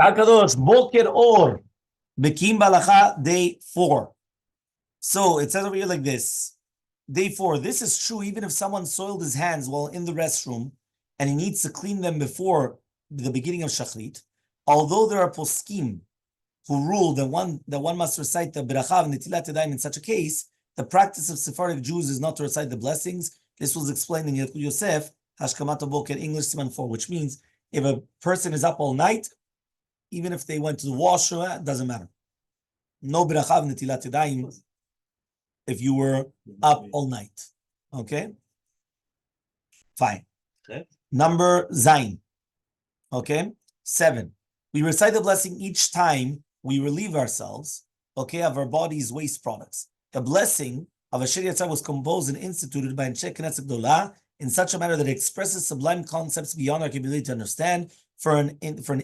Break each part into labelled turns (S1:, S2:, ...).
S1: Kadosh, Boker Or, Bekiim Bahalacha, day 4. So it says over here like this. Day 4. This is true even if someone soiled his hands while in the restroom and he needs to clean them before the beginning of Shachrit. Although there are poskim who rule that one must recite the Beracha and Netilat Yadayim in such a case, the practice of Sephardic Jews is not to recite the blessings. This was explained in Hilchot Yosef, Hashkamat Boker, English Siman 4, which means if a person is up all night, even if they went to the washroom, it doesn't matter. No Beracha and Netilat Yadayim if you were up all night. Okay? Fine. Okay. Number Zayin. Okay? 7. We recite the blessing each time we relieve ourselves, okay, of our body's waste products. The blessing of Asher Yatzar was composed and instituted by Anshe Knesset Gdolah in such a manner that it expresses sublime concepts beyond our capability to understand. For an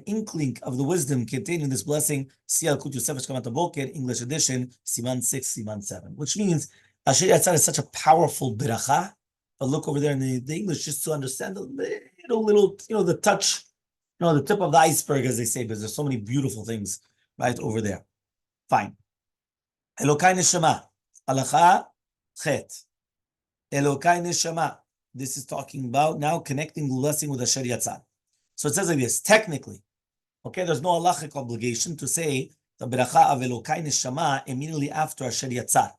S1: inkling of the wisdom contained in this blessing, see Hilchot Yosef Hashkamat Boker, English edition, Siman 6, Siman 7. Which means Asher Yatzar is such a powerful beracha. But look over there in the English, just to understand a little, the touch, the tip of the iceberg, as they say, because there's so many beautiful things right over there. Fine. Elokai Neshama, Halacha Chet. Elokai Neshama. This is talking about now connecting the blessing with Asher Yatzar. So it says like this, technically, okay, there's no halachic obligation to say the beracha of Elokai Neshama immediately after Asher Yatzar.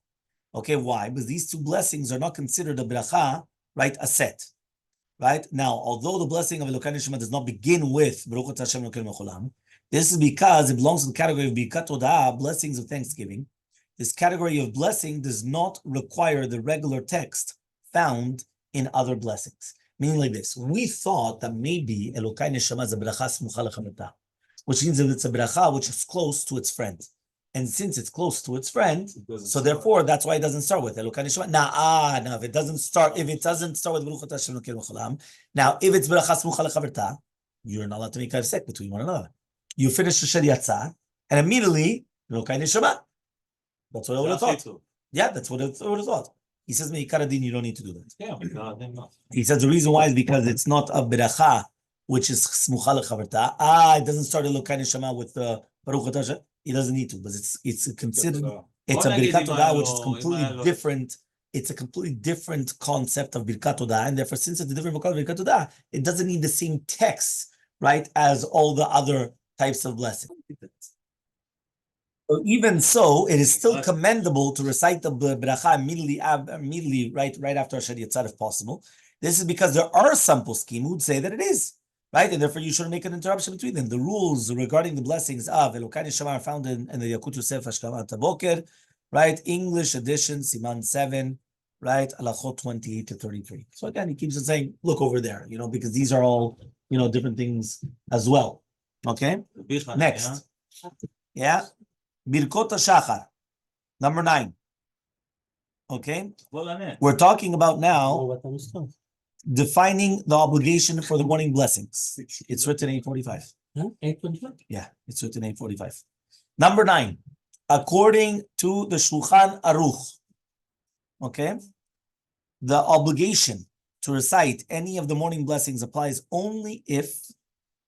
S1: Okay, why? Because these two blessings are not considered a beracha, right, a set. Right? Now, although the blessing of Elokai Neshama does not begin with Birkot Hashem Elokeinu Mecholam, this is because it belongs to the category of Birkat Todah, blessings of thanksgiving. This category of blessing does not require the regular text found in other blessings. Meaning like this, we thought that maybe Elokai Neshama is a beracha smucha lechameta, which means that it's a beracha which is close to its friend. And since it's close to its friend, so therefore that's why it doesn't start with Elokai Neshama. Now, if it doesn't start with Birkot Hashem Elokeinu Mecholam, now if it's beracha smucha lechaverta, you're not allowed to make a sek between one another. You finish Asher Yatzar, and immediately Elokai Neshama. That's what I would have thought. Yeah, that's what I would have thought. He says, Meikaradin, you don't need to do that. Yeah, he says the reason why is because it's not a beracha, which is smucha lechaverta. It doesn't start Elokai Neshama with the Baruch Hashem. He doesn't need to, but it's considered, it's a Birkat Todah, which is completely different. It's a completely different concept of Birkat Todah, and therefore, since it's a different Birkat Todah, it doesn't need the same text, right, as all the other types of blessings. So even so, it is still commendable to recite the bracha immediately, right after Asher Yatzar, if possible. This is because there are some poskim who would say that it is. Right, and therefore you shouldn't make an interruption between them. The rules regarding the blessings of Elokai Neshama are found in the Hilchot Yosef Hashkamat Boker, right? English edition, Siman 7, right? Halachot 28 to 33. So again, he keeps on saying, look over there, because these are all, different things as well. Okay? Next. Yeah. Birkot Hashahar, number 9. Okay? We're talking about now defining the obligation for the morning blessings. It's written 8:45.
S2: 8:45?
S1: Yeah, it's written 8:45. Number 9, according to the Shulchan Aruch, okay, the obligation to recite any of the morning blessings applies only if,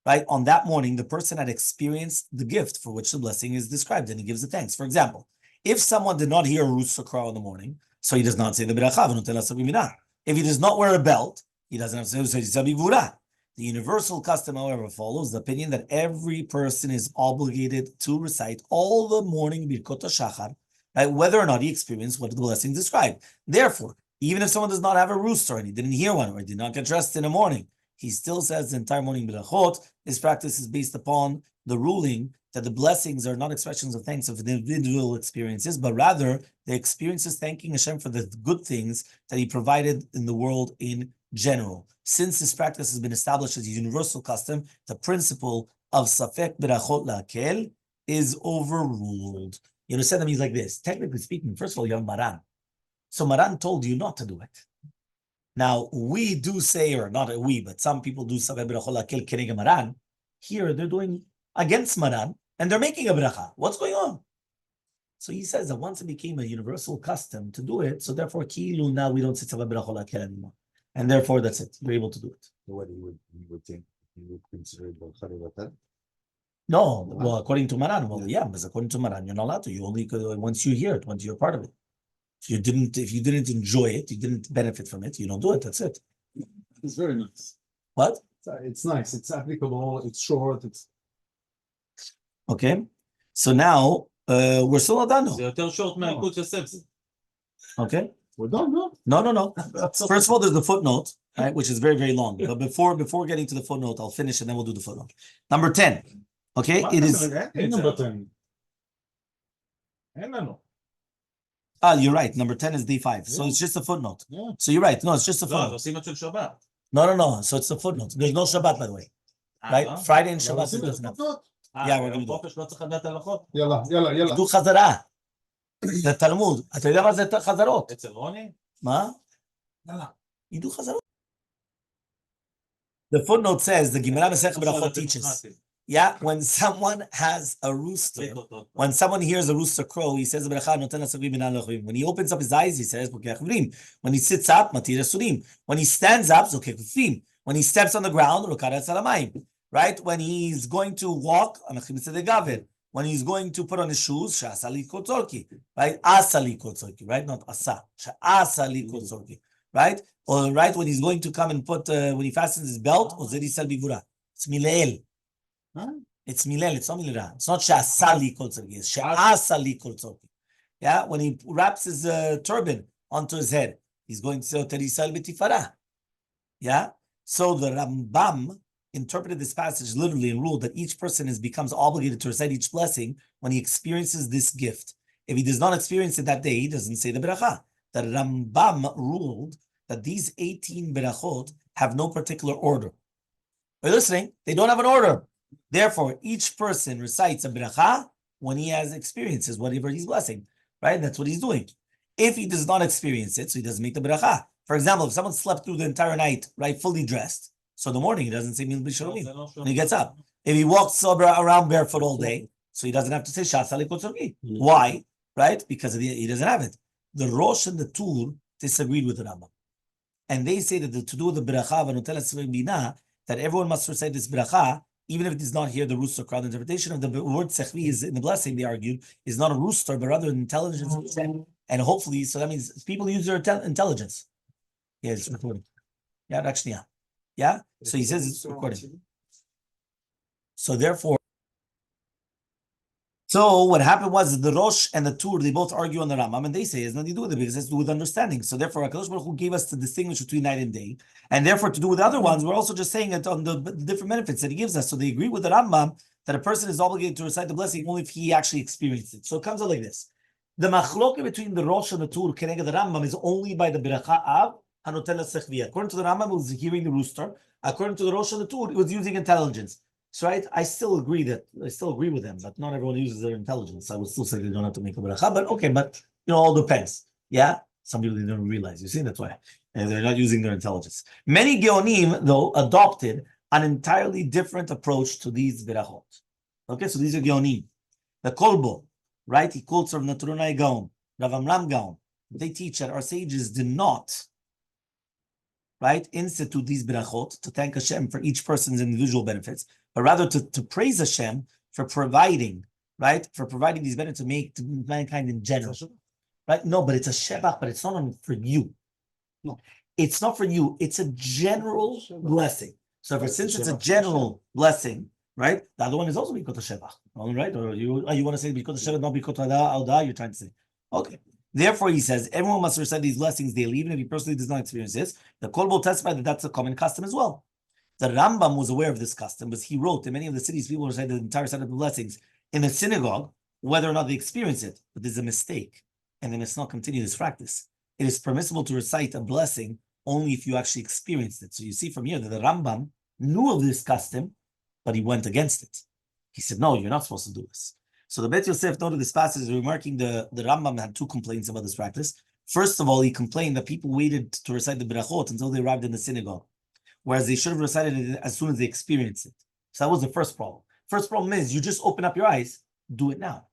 S1: right, on that morning, the person had experienced the gift for which the blessing is described, and he gives the thanks. For example, if someone did not hear a rooster crow in the morning, so he does not say the beracha. If he does not wear a belt, he doesn't have to say the universal custom, however, follows the opinion that every person is obligated to recite all the morning Birkot Hashahar, right, whether or not he experienced what the blessing described. Therefore, even if someone does not have a rooster and he didn't hear one or he did not get dressed in the morning, he still says the entire morning Berachot. His practice is based upon the ruling that the blessings are not expressions of thanks of individual experiences, but rather the experiences thanking Hashem for the good things that He provided in the world in general. Since this practice has been established as a universal custom, the principle of Safek Berachot La'akel is overruled. You understand that means like this. Technically speaking, first of all, you have Maran. So Maran told you not to do it. Now, we do say, or not we, but some people do Safek Berachot La'akel Kenega Maran. Here, they're doing against Maran, and they're making a bracha. What's going on? So he says that once it became a universal custom to do it, so therefore, kilu, now we don't say Safek Berachot La'akel anymore. And therefore, that's it. You're able to do it.
S3: So what he would think, he would consider bracha levatel?
S1: No, well, according to Maran, yeah, because according to Maran, you're not allowed to. You only could once you hear it, once you're part of it. If you didn't enjoy it, you didn't benefit from it, you don't do it. That's it.
S2: It's very nice.
S1: What?
S2: It's nice. It's applicable. It's short. It's
S1: okay. So now we're still not done.
S3: זה יותר short מהעיכול של ספסי.
S1: Okay.
S2: We're done, no?
S1: No. First of all, there's the footnote, right, which is very, very long. But before getting to the footnote, I'll finish and then we'll do the footnote. Number 10. Okay, it is.
S2: Number 10.
S1: You're right. Number 10 is D5. So it's just a footnote.
S2: Yeah.
S1: So you're right. No, it's just a footnote.
S3: עושים את של שבת.
S1: No. So it's a footnote. There's no Shabbat, by the way. Right? Friday and Shabbat. Yeah, we're going to do it.
S3: לא צריך לדעת הלכות.
S2: יאללה.
S1: do חזרה. זה תלמוד. אתה יודע מה זה חזרות?
S3: אצל רוני?
S1: מה? ידעו חזרות. The footnote says, the Gemara Masechet Berachot teaches, yeah, when someone has a rooster, when someone hears a rooster crow, he says, when he opens up his eyes, he says, when he sits up, when he stands up, when he steps on the ground, right? When he's going to walk, when he's going to put on his shoes, right? Right? Not asa, right? Or right when he's going to come and put when he fastens his belt, it's mileel. It's mileel, it's not milera. It's not sha'asali kol tzorki, it's sha'asali kol tzorki. Yeah, when he wraps his turban onto his head, he's going to say terisal betifara. Yeah, so the Rambam interpreted this passage literally and ruled that each person becomes obligated to recite each blessing when he experiences this gift. If he does not experience it that day, he doesn't say the beracha. The Rambam ruled that these 18 berachot have no particular order. Are you listening? They don't have an order. Therefore, each person recites a beracha when he has experiences, whatever he's blessing, right? That's what he's doing. If he does not experience it, so he doesn't make the beracha. For example, if someone slept through the entire night, right, fully dressed, so in the morning he doesn't say Mil B'Shalom when he gets up. If he walks around barefoot all day, so he doesn't have to say Shasali Kotzorgi. Why? Right? Because he doesn't have it. The Rosh and the Tur disagreed with the Rambam. And they say that to do the beracha v'notel esrei bina, that everyone must recite this beracha, even if it does not hear the rooster crowd. The interpretation of the word sechvi is in the blessing, they argued, is not a rooster, but rather an intelligence. And hopefully, so that means people use their intelligence. Yeah, it's recording. Yeah, actually, yeah. Yeah? So he says it's recording. So therefore, so what happened was the Rosh and the Tur, they both argue on the Rambam, and they say it's nothing to do with it because it has to do with understanding. So therefore, HaKadosh Baruch Hu gave us to distinguish between night and day, and therefore to do with the other ones, we're also just saying it on the different benefits that he gives us. So they agree with the Rambam that a person is obligated to recite the blessing only if he actually experienced it. So it comes out like this: the machloke between the Rosh and the Tur, keneged the Rambam, is only by the beracha av hanotel sechvi. According to the Rambam, it was hearing the rooster. According to the Rosh and the Tur, it was using intelligence. So I still agree with them, but not everyone uses their intelligence. I would still say they don't have to make a beracha, but okay, but all depends. Yeah, some people they don't realize. You see, that's why they're not using their intelligence. Many geonim though adopted an entirely different approach to these berachot. Okay, so these are geonim. The kolbo, right? He quotes from Naturunai Gaon, Rav Amram Gaon. They teach that our sages did not, right, institute these berachot to thank Hashem for each person's individual benefits, but rather to praise Hashem for providing, right, for providing these benefits to mankind in general, right? No, but it's a shebach, but it's not for you. No, it's not for you. It's a general blessing. So since it's a general blessing, right, the other one is also Birkot shebach, right? Or you want to say Birkot shebach, not Birkot Alda, you're trying to say, okay. Therefore, he says, everyone must recite these blessings daily, even if he personally does not experience this. The Kol will testify that that's a common custom as well. The Rambam was aware of this custom, because he wrote in many of the cities, people recite the entire set of the blessings in the synagogue, whether or not they experience it. But there's a mistake, and they must not continue this practice. It is permissible to recite a blessing only if you actually experienced it. So you see from here that the Rambam knew of this custom, but he went against it. He said, no, you're not supposed to do this. So the Bet Yosef noted this passage, remarking the Rambam had two complaints about this practice. First of all, he complained that people waited to recite the berachot until they arrived in the synagogue, whereas they should have recited it as soon as they experienced it. So that was the first problem. First problem is you just open up your eyes, do it now.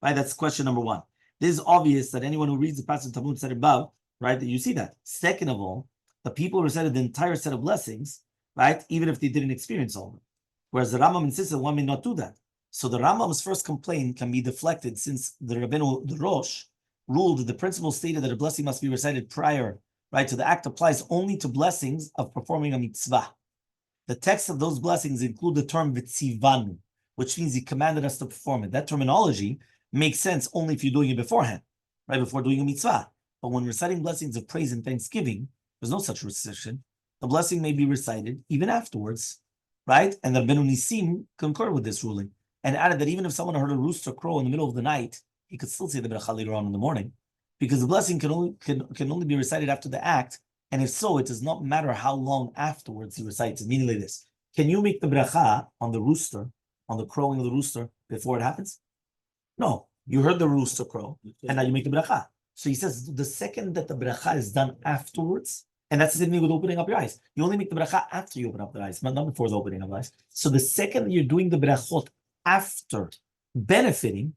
S1: Right? That's question number one. This is obvious that anyone who reads the passage of Talmud said above, right, that you see that. Second of all, the people recited the entire set of blessings, right, even if they didn't experience all of them. Whereas the Rambam insisted one may not do that. So the Rambam's first complaint can be deflected since the Rabbeinu, the Rosh, ruled that the principle stated that a blessing must be recited prior, right, to the act applies only to blessings of performing a mitzvah. The text of those blessings include the term v'tzivanu, which means he commanded us to perform it. That terminology makes sense only if you're doing it beforehand, right, before doing a mitzvah. But when reciting blessings of praise and thanksgiving, there's no such restriction. The blessing may be recited even afterwards, right? And the Rabbeinu Nisim concurred with this ruling and added that even if someone heard a rooster crow in the middle of the night, he could still say the bracha later on in the morning, because the blessing can only be recited after the act. And if so, it does not matter how long afterwards he recites it. Meaning like this: can you make the bracha on the rooster, on the crowing of the rooster, before it happens? No, you heard the rooster crow, and now you make the bracha. So he says the second that the bracha is done afterwards, and that's the same thing with opening up your eyes. You only make the bracha after you open up the eyes, not before the opening of the eyes. So the second you're doing the brachot after benefiting,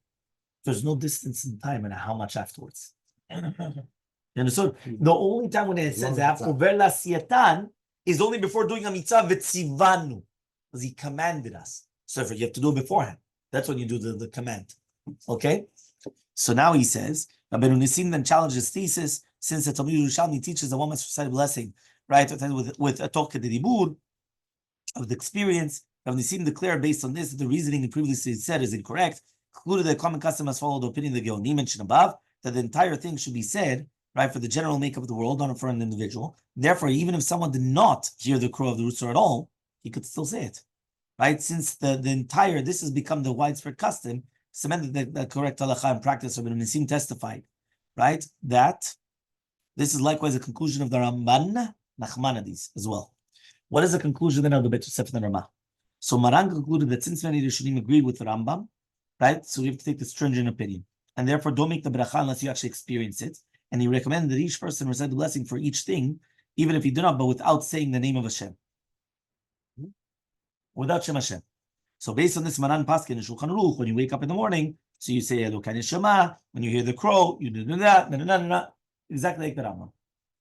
S1: there's no distance in time and how much afterwards. You understand? The only time when it says that is only before doing a mitzvah v'tzivanu, because he commanded us. So if you have to do it beforehand, that's when you do the command. Okay? So now he says, Rabbeinu Nisim then challenges his thesis, since the Talmud Yerushalmi teaches that one must recite a blessing, right, with a talk de dibur of the experience. Rabbeinu Nisim declared based on this that the reasoning previously said is incorrect, concluded that common custom must follow the opinion of the Geonim mentioned above, that the entire thing should be said, right, for the general makeup of the world, not for an individual. Therefore, even if someone did not hear the crow of the rooster at all, he could still say it, right? Since the entire, this has become the widespread custom, cemented the correct halacha and practice of Rabbeinu Nisim testified, right, that this is likewise a conclusion of the Ramban Nachmanides as well. What is the conclusion then of the Bet Yosef and the Ramah? So Maran concluded that since many Rishonim agreed with the Rambam, right, so we have to take the stringent opinion, and therefore don't make the bracha unless you actually experience it. And he recommended that each person recite the blessing for each thing, even if he did not, but without saying the name of Hashem, without Shem Hashem. So based on this, Maran Paskin and Shulchan Aruch, when you wake up in the morning, so you say Elokai Neshama. When you hear the crow, you do that, exactly like the Rambam.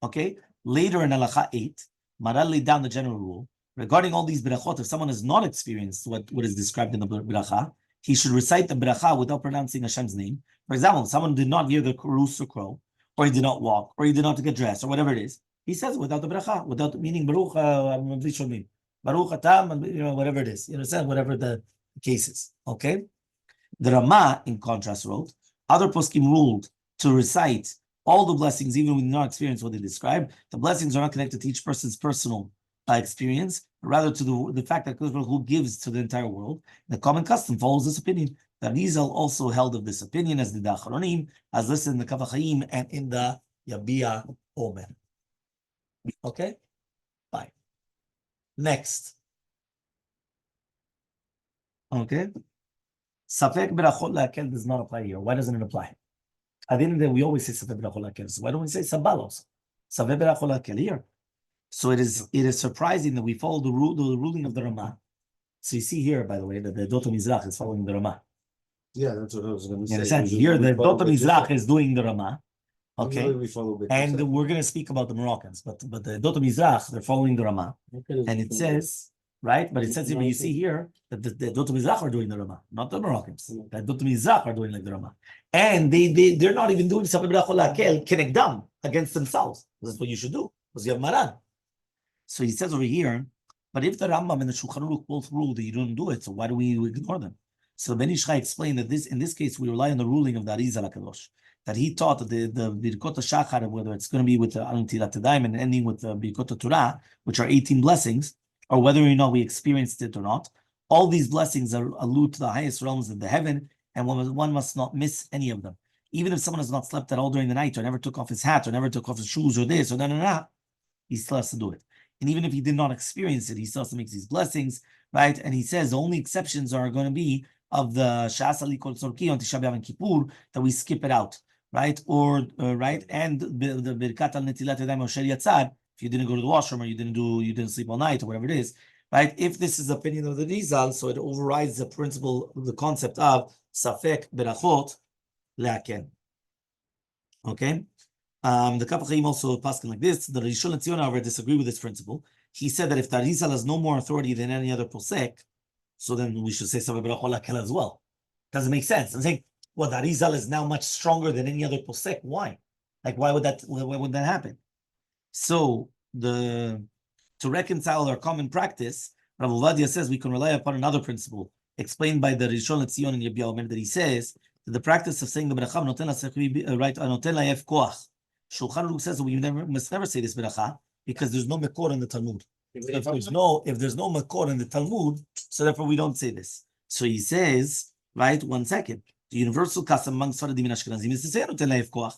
S1: Okay. Later in Halacha 8, Maran laid down the general rule regarding all these brachot. If someone has not experienced what is described in the bracha, he should recite the bracha without pronouncing Hashem's name. For example, if someone did not hear the rooster crow, or he did not walk, or he did not get dressed, or whatever it is, he says it without the bracha, without meaning Baruch Baruch Atam, whatever it is. You understand? Whatever the case is. Okay? The Ramah, in contrast, wrote, other poskim ruled to recite all the blessings, even when we did not experience what they describe. The blessings are not connected to each person's personal experience, but rather to the fact that who gives to the entire world. The common custom follows this opinion. The Oziel also held of this opinion, as did the Achronim, as listed in the Kaf HaChaim and in the Yabia Omer. Okay? Fine. Next. Okay? Safek berachot la'akel does not apply here. Why doesn't it apply? At the end of the day, we always say Safek berachot la'akel. So why don't we say Sabal also? Safek berachot la'akel here. So it is surprising that we follow the ruling of the Ramah. So you see here, by the way, that the Dot Mizrach is following the Ramah.
S2: Yeah, that's what I was going to say.
S1: You understand? Here, the Dot Mizrach is doing the Ramah. Okay, and we're going to speak about the Moroccans, but the Dot Mizrach, they're following the Ramah, and it says, right? But it says here, you see here that the Dot Mizrach are doing the Ramah, not the Moroccans. The Dot Mizrach are doing like the Ramah, and they're not even doing Safek berachot la'akel kenegdam against themselves. That's what you should do, because you have Maran. So he says over here, but if the Rambam and the Shulchan Aruch both rule that you don't do it, so why do we ignore them? So Ben Ish Chai explained that in this case, we rely on the ruling of the Arizal HaKadosh, that he taught that the Birkot Hashahar, whether it's going to be with the Netilat Yadayim and ending with the Birkot Torah, which are 18 blessings, or whether or not we experienced it or not, all these blessings allude to the highest realms of the heaven, and one must not miss any of them. Even if someone has not slept at all during the night, or never took off his hat, or never took off his shoes, or this, or that, he still has to do it. And even if he did not experience it, he still has to make these blessings, right? And he says the only exceptions are going to be of the Sha'as Ali Kol Tzorki on Tisha B'Av and Kippur, that we skip it out, right? Or right, and the Birkat al Netilat Yadayim Osher Yatzar, if you didn't go to the washroom or you didn't sleep all night or whatever it is, right? If this is the opinion of the Rizal, so it overrides the principle, the concept of Safek berachot la'akel. Okay. The Kaf HaChaim also paskin like this. The Rishon LeZion, however, disagree with this principle. He said that if the Rizal has no more authority than any other posek, So then we should say Safer Berachot Lakel as well. Doesn't make sense. I'm saying, well, the Arizal is now much stronger than any other posek. Why? Like, why would that happen? So to reconcile our common practice, Rav Ovadia says we can rely upon another principle explained by the Rishon LeZion and Yabia Omer, that he says that the practice of saying the beracha noten la right noten laef koach. Shulchan Aruch says that we must never say this beracha because there's no mekor in the Talmud. If there's no mekor in the Talmud, so therefore we don't say this. So he says, right? 1 second. The universal custom among Sfaradim and Ashkenazim is to say noten laef koach.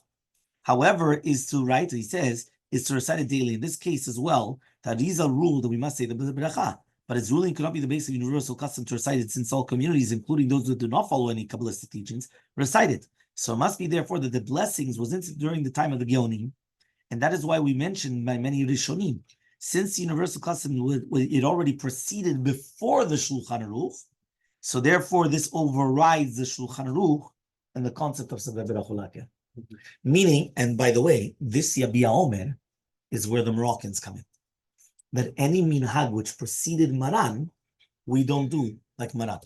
S1: However, is to write. He says is to recite it daily. In this case as well, the Arizal rule that we must say the beracha. But its ruling cannot be the basis of universal custom to recite it, since all communities, including those that do not follow any Kabbalistic teachings, recite it. So it must be therefore that the blessings was instituted during the time of the Geonim, and that is why we mentioned by many Rishonim, since the universal custom it already proceeded before the Shulchan Aruch, so therefore this overrides the Shulchan Aruch and the concept of Saver Berachot Lakel. Meaning, and by the way, this Yabia Omer is where the Moroccans come in. That any minhag which preceded Maran, we don't do like Maran.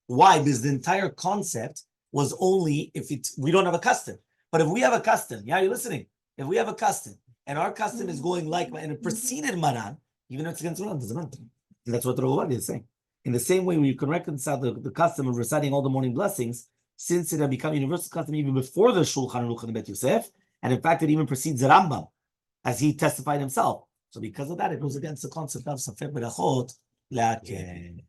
S1: Why? Because the entire concept was only if we don't have a custom. But if we have a custom, yeah, you're listening. If we have a custom and our custom is going like and it preceded Maran, even if it's against Maran, doesn't matter. And that's what Rabbi is saying. In the same way, we can reconcile the custom of reciting all the morning blessings, since it had become universal custom even before the Shulchan Aruch and Bet Yosef, and in fact, it even precedes the Rambam, as he testified himself. So because of that, it goes against the concept of Safer Berachot Lakel.